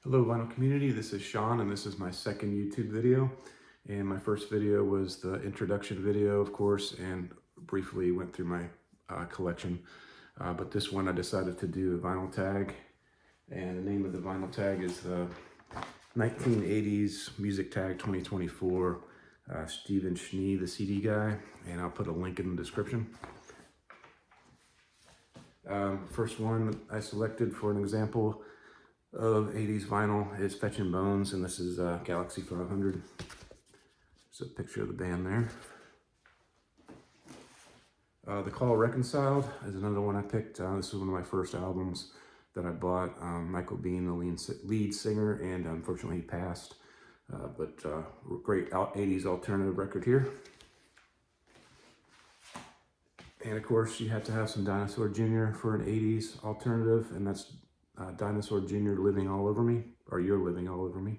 Hello vinyl community, this is Sean and this is my second YouTube video. And my first video was the introduction video, of course, and briefly went through my collection. But this one I decided to do a vinyl tag, and the name of the vinyl tag is the 1980s Music Tag 2024 Stephen Schnee, the CD guy, and I'll put a link in the description. First one I selected for an example of 80s vinyl is Fetchin' Bones, and this is Galaxy 500. There's a picture of the band there. The Call Reconciled is another one I picked. This is one of my first albums that I bought. Michael Bean, the lead singer, and unfortunately he passed. But great 80s alternative record here. And of course you have to have some Dinosaur Jr. for an 80s alternative, and that's Dinosaur Jr. Living All Over Me, or You're Living All Over Me.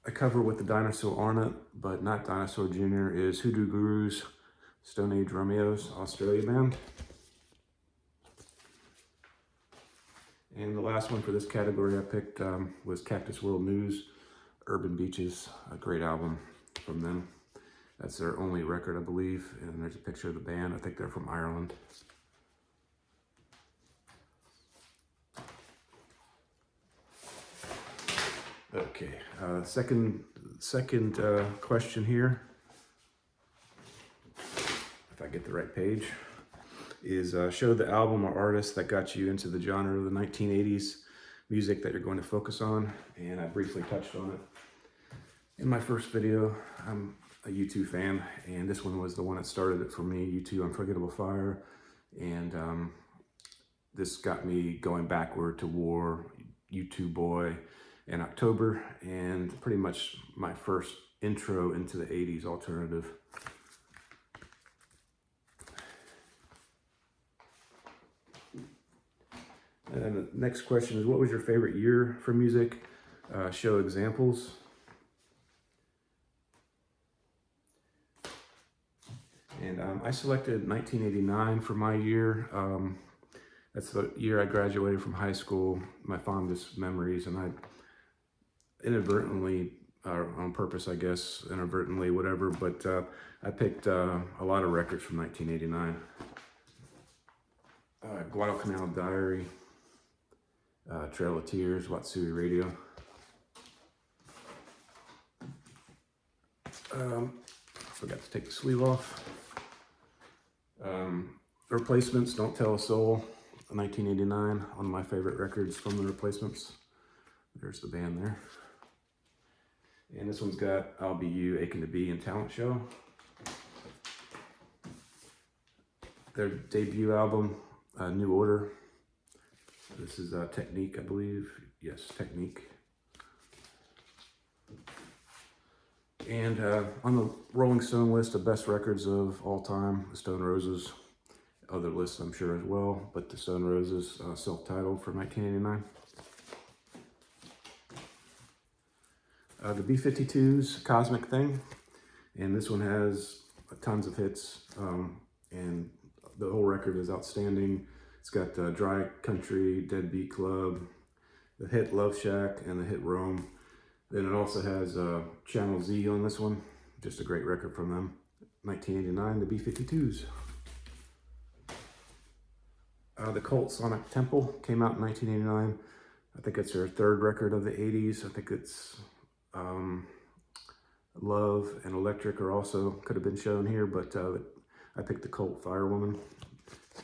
A cover with the dinosaur on it, but not Dinosaur Jr. is Hoodoo Guru's Stone Age Romeo's Australia band. And the last one for this category I picked was Cactus World News, Urban Beaches, a great album from them. That's their only record, I believe, and there's a picture of the band. I think they're from Ireland. Okay, second question here, if I get the right page, is show the album or artist that got you into the genre of the 1980s music that you're going to focus on, and I briefly touched on it in my first video. I'm a U2 fan, and this one was the one that started it for me, U2 Unforgettable Fire, and this got me going backward to War, U2 Boy, in October, and pretty much my first intro into the 80s alternative. And the next question is, what was your favorite year for music? Show examples. And I selected 1989 for my year. That's the year I graduated from high school, my fondest memories, and I inadvertently, or on purpose, I guess, inadvertently, whatever, but I picked a lot of records from 1989. Guadalcanal Diary, Trail of Tears, Watsui Radio. Forgot to take the sleeve off. Replacements, Don't Tell a Soul, 1989, one of my favorite records from the Replacements. There's the band there. And this one's got I'll Be You, Aching to Be, and Talent Show. Their debut album, New Order. This is Technique, I believe. Yes, Technique. And on the Rolling Stone list of best records of all time, the Stone Roses. Other lists I'm sure as well, but the Stone Roses self-titled for 1989. The B-52's Cosmic Thing, and this one has tons of hits, and the whole record is outstanding. It's got Dry Country, Deadbeat Club, the hit Love Shack, and the hit Rome. Then it also has Channel Z on this one, just a great record from them. 1989, the B-52's. The Cult Sonic Temple came out in 1989. I think it's their third record of the 80s. I think it's Love and Electric are also could have been shown here, but I picked the Cult Firewoman.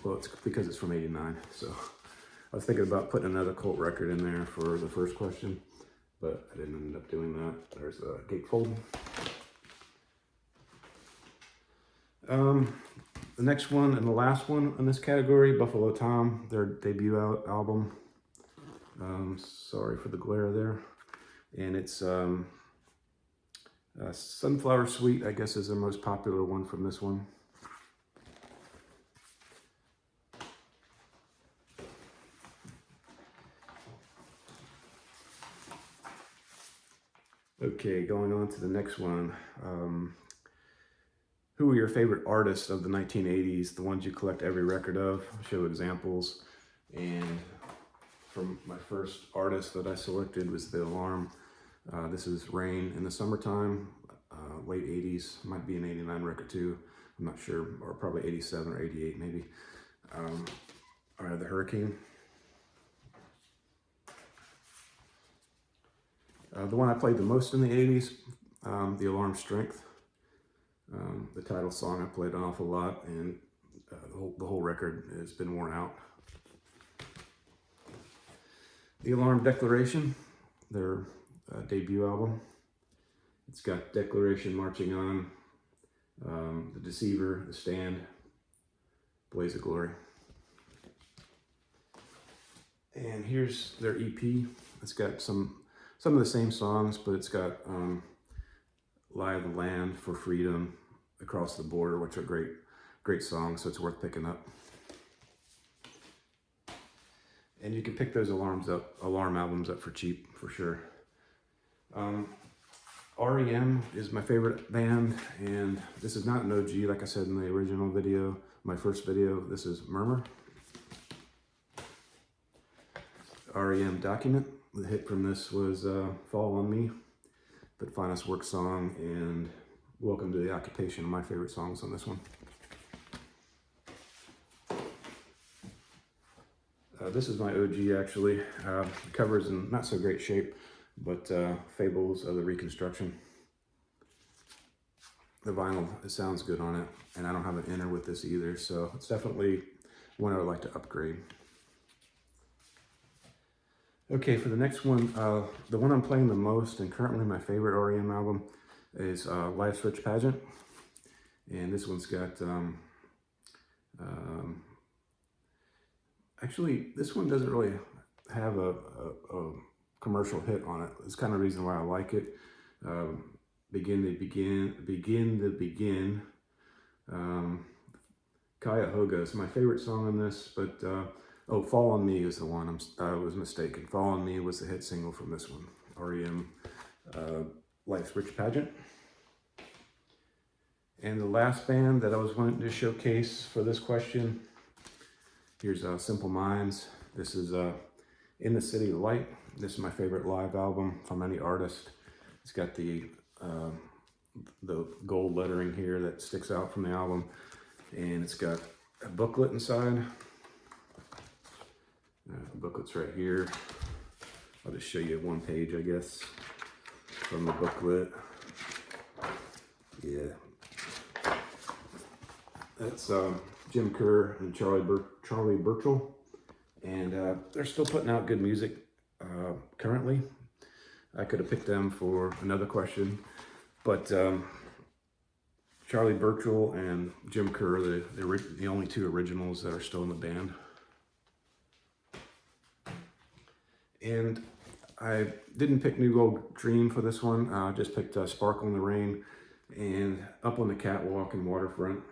Well, it's because it's from 89. So I was thinking about putting another Cult record in there for the first question, but I didn't end up doing that. There's a Gatefold. The next one and the last one in this category, Buffalo Tom, their debut album. Sorry for the glare there. And it's Sunflower Suite, I guess, is the most popular one from this one. Okay, going on to the next one. Who are your favorite artists of the 1980s, the ones you collect every record of? Show examples. And from my first artist that I selected was the Alarm. This is Rain in the Summertime, late 80s, might be an 89 record too, I'm not sure, or probably 87 or 88 maybe. The Hurricane. The one I played the most in the 80s, the Alarm Strength. The title song I played an awful lot, and the whole record has been worn out. The Alarm Declaration, their debut album. It's got Declaration, Marching On, The Deceiver, The Stand, Blaze of Glory. And here's their EP. It's got some of the same songs, but it's got Lie of the Land, For Freedom, Across the Border, which are great songs, so it's worth picking up. And you can pick those Alarm albums up for cheap, for sure. R.E.M. is my favorite band, and this is not an OG, like I said in the original video, my first video. This is Murmur. R.E.M. Document. The hit from this was Fall on Me, but Finest Work Song, and Welcome to the Occupation, my favorite songs on this one. This is my OG actually. The cover's in not so great shape, but Fables of the Reconstruction. The vinyl, it sounds good on it, and I don't have an inner with this either, so it's definitely one I would like to upgrade. Okay, for the next one, the one I'm playing the most and currently my favorite R.E.M. album is Life's Rich Pageant. And this one's got, actually, this one doesn't really have a commercial hit on it. It's kind of the reason why I like it. Begin to Begin. Cuyahoga is my favorite song on this, but Fall on Me is the one. I was mistaken. Fall on Me was the hit single from this one. R.E.M. Life's Rich Pageant. And the last band that I was wanting to showcase for this question, here's Simple Minds. This is In the City of Light. This is my favorite live album from any artist. It's got the gold lettering here that sticks out from the album, and it's got a booklet inside. The booklet's right here. I'll just show you one page, I guess, from the booklet. Yeah. That's Jim Kerr and Charlie Burchill, and they're still putting out good music currently. I could have picked them for another question, but Charlie Burchill and Jim Kerr, the only two originals that are still in the band. And I didn't pick New Gold Dream for this one. I just picked Sparkle in the Rain and Up on the Catwalk and Waterfront.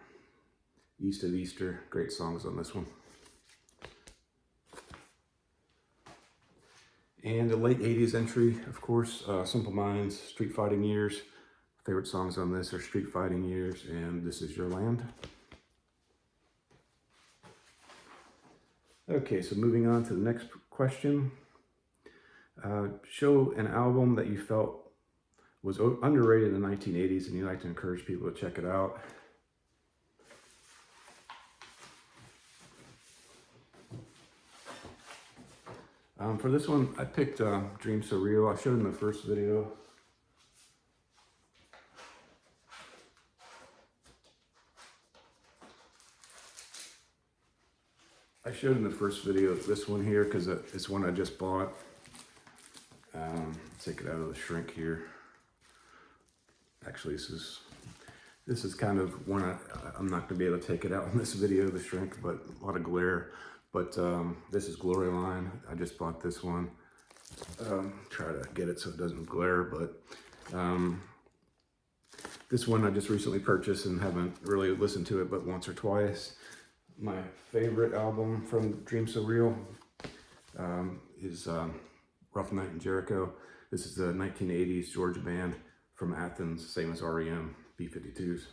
East of Easter, great songs on this one. And the late 80s entry, of course, Simple Minds, Street Fighting Years. Favorite songs on this are Street Fighting Years and This Is Your Land. Okay, so moving on to the next question. Show an album that you felt was underrated in the 1980s and you'd like to encourage people to check it out. For this one, I picked Dream So Real. I showed in the first video. This one here because it's one I just bought. Take it out of the shrink here. Actually, this is kind of one I'm not going to be able to take it out in this video, the shrink, but a lot of glare. But this is Glory Line. I just bought this one. Try to get it so it doesn't glare, but this one I just recently purchased and haven't really listened to it but once or twice. My favorite album from Dream So Real is Rough Night in Jericho. This is the 1980s Georgia band from Athens, same as R.E.M, B-52s.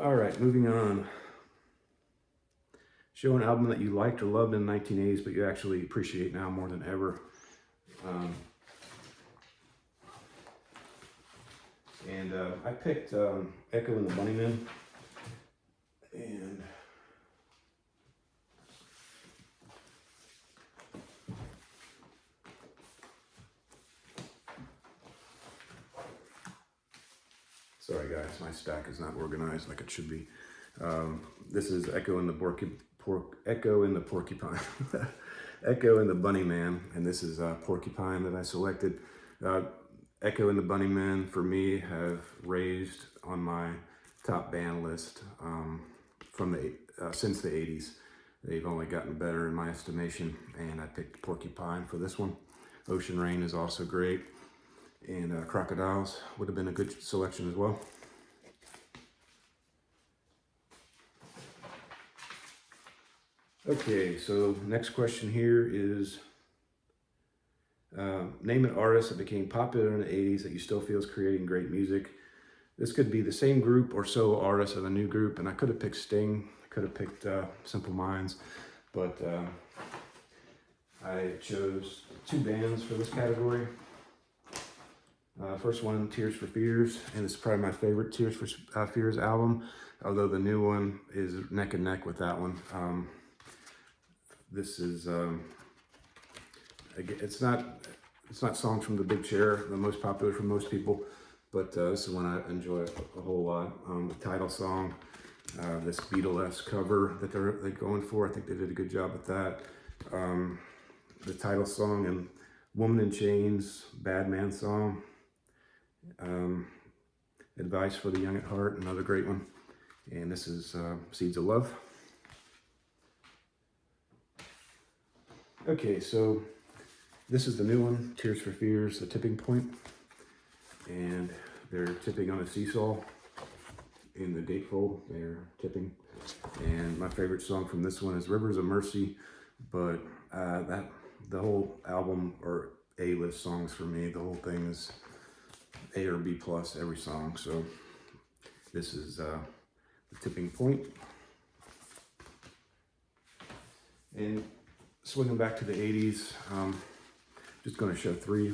All right, moving on. Show an album that you liked or loved in the 1980s, but you actually appreciate now more than ever. I picked Echo and the Bunnymen. And sorry guys, my stack is not organized like it should be. This is Echo and the Echo and the Porcupine. Echo and the Bunnyman, and this is Porcupine that I selected. Echo and the Bunnymen for me have raised on my top band list from since the 80s. They've only gotten better in my estimation, and I picked Porcupine for this one. Ocean Rain is also great, and Crocodiles would have been a good selection as well. Okay, so next question here is, name an artist that became popular in the 80s that you still feel is creating great music. This could be the same group or solo artist of a new group, and I could have picked Sting, I could have picked Simple Minds, but I chose two bands for this category. First one, Tears for Fears, and it's probably my favorite Tears for Fears album, although the new one is neck and neck with that one. This is, it's not Songs from the Big Chair, the most popular for most people, but this is one I enjoy a whole lot. The title song, this Beatles cover that they're going for, I think they did a good job with that. The title song and Woman in Chains, Bad Man song. Advice for the Young at Heart, another great one. And this is Seeds of Love. Okay, so this is the new one, Tears for Fears, The Tipping Point. And they're tipping on a seesaw in the gatefold, they're tipping. And my favorite song from this one is Rivers of Mercy, but the whole album are A-list songs for me. The whole thing is A or B plus, every song. So this is The Tipping Point. And swinging back to the 80s, just going to show three.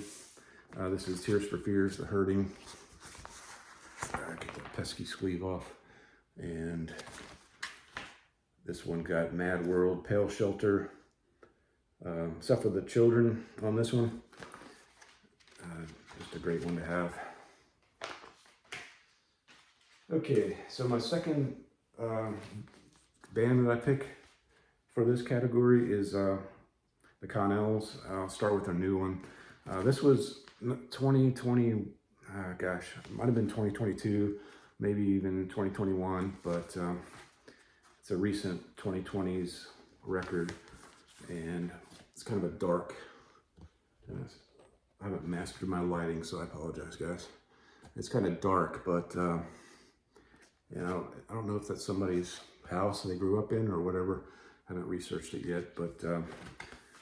This is Tears for Fears, The Hurting. Get that pesky sleeve off. And this one got Mad World, Pale Shelter, Suffer the Children on this one. Just a great one to have. Okay, so my second band that I pick for this category is the Connells. I'll start with a new one. This was 2020, gosh, it might have been 2022, maybe even 2021, but it's a recent 2020s record, and it's kind of a dark, I haven't mastered my lighting, so I apologize, guys. It's kind of dark, but you know, I don't know if that's somebody's house they grew up in or whatever. I haven't researched it yet, but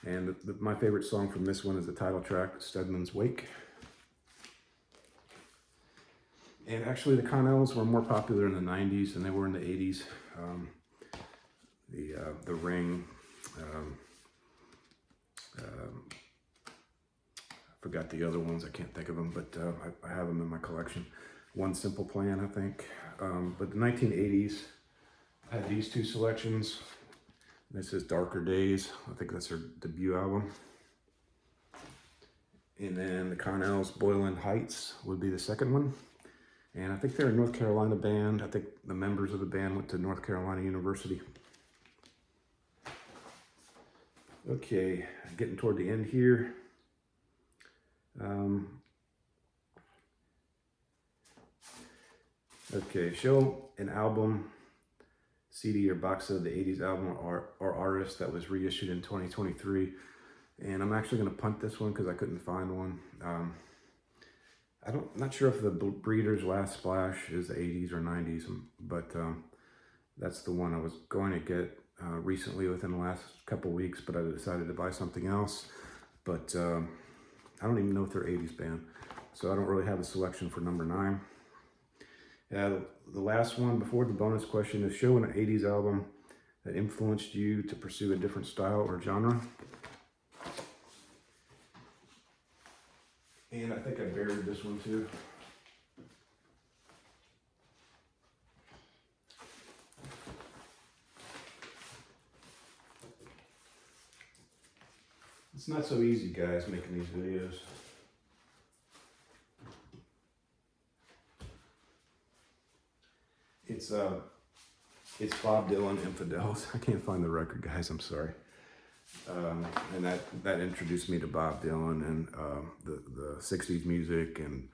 and my favorite song from this one is the title track, Stedman's Wake. And actually, the Connells were more popular in the 90s than they were in the 80s. The Ring, I forgot the other ones, I can't think of them, but I have them in my collection. One Simple Plan, I think. But the 1980s, I had these two selections. This is Darker Days. I think that's their debut album. And then the Connells, Boylan Heights would be the second one. And I think they're a North Carolina band. I think the members of the band went to North Carolina University. Okay, getting toward the end here. Okay, show an album, CD or box set of the 80s album or artist that was reissued in 2023. And I'm actually going to punt this one because I couldn't find one. I'm not sure if the Breeders' Last Splash is the 80s or 90s, but that's the one I was going to get recently within the last couple weeks, but I decided to buy something else. But I don't even know if they're 80s band, so I don't really have a selection for number 9. The last one before the bonus question is show an 80s album that influenced you to pursue a different style or genre. And I think I buried this one too. It's not so easy, guys, making these videos. It's Bob Dylan, Infidels. I can't find the record, guys, I'm sorry. And that introduced me to Bob Dylan and the 60s music and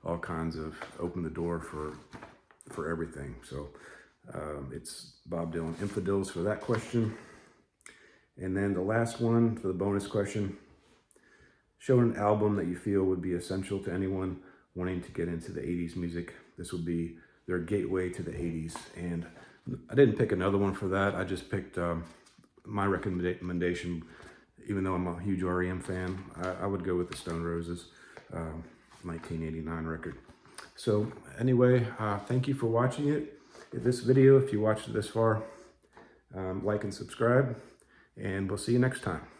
all kinds of, opened the door for everything. So it's Bob Dylan, Infidels for that question. And then the last one for the bonus question, show an album that you feel would be essential to anyone wanting to get into the 80s music. This would be their gateway to the 80s. And I didn't pick another one for that. I just picked my recommendation. Even though I'm a huge R.E.M. fan, I would go with the Stone Roses 1989 record. So anyway, thank you for watching it. This video, if you watched it this far, like and subscribe, and we'll see you next time.